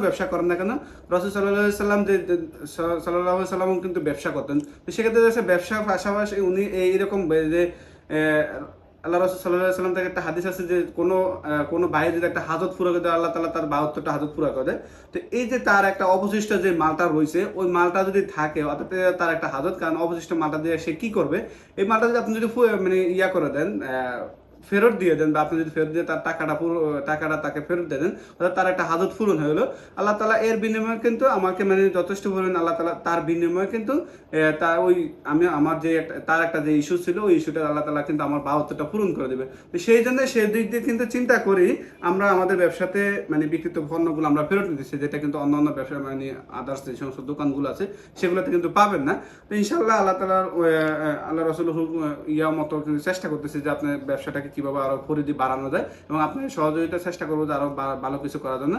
ব্যবসা করেন না কেন, রাসূল সাল্লাল্লাহু সাল্লাম যে সাল্লাল্লাহু সাল্লাম কিন্তু ব্যবসা করতেন। তো সেক্ষেত্রে দেখা ব্যবসার পাশাপাশি উনি এইরকম যে আল্লাহ রাসূল সাল্লাল্লাহু আলাইহি সাল্লাম থেকে একটা হাদিস আছে যে কোনো ভাই যদি একটা হাজত পুরা করে দেয়, আল্লাহ তাআলা তার ৭২টা হাজত পুরা করে দেয়। তো এই যে তার একটা অবশিষ্ট যে মালটা রইছে, ওই মালটা যদি থাকে অর্থাৎ তার একটা হাজত, কারণ অবশিষ্ট মালটা দিয়ে সে কি করবে? এই মালটা যদি আপনি যদি মানে ইয়া করে দেন, ফেরত দিয়ে দেন, বা আপনি যদি ফেরত দিয়ে তার টাকাটা তাকে ফেরত দিয়ে দেন, অর্থাৎ তার একটা হাজত পূরণ হয়ে গেলো। আল্লাহ তাআলা এর বিনিময়ে কিন্তু আমাকে মানে যথেষ্ট পরিমাণ আল্লাহ তাআলা তার বিনিময়ে কিন্তু তার ওই আমার যে তার একটা যে ইস্যু ছিল, ওই ইস্যুটা আল্লাহ তাআলা কিন্তু আমার ৭২টা পূরণ করে দেবে। তো সেই জন্য সেই দিক দিয়ে কিন্তু চিন্তা করি আমরা আমাদের ব্যবসাতে মানে বিক্রিত পণ্যগুলো আমরা ফেরত নিতেছি, যেটা কিন্তু অন্যান্য ব্যবসা মানে আদার্স যে সমস্ত দোকানগুলো আছে সেগুলোতে কিন্তু পাবেন না। তো ইনশাআল্লাহ আল্লাহ তাআলার আল্লাহ রাসূলের ইয়া মতো কিন্তু চেষ্টা করতেছি যে আপনার ব্যবসাটাকে কিভাবে আরো পরিধি বাড়ানো যায়, এবং আপনার সহযোগিতা চেষ্টা করবো যে আরো ভালো কিছু করার জন্য।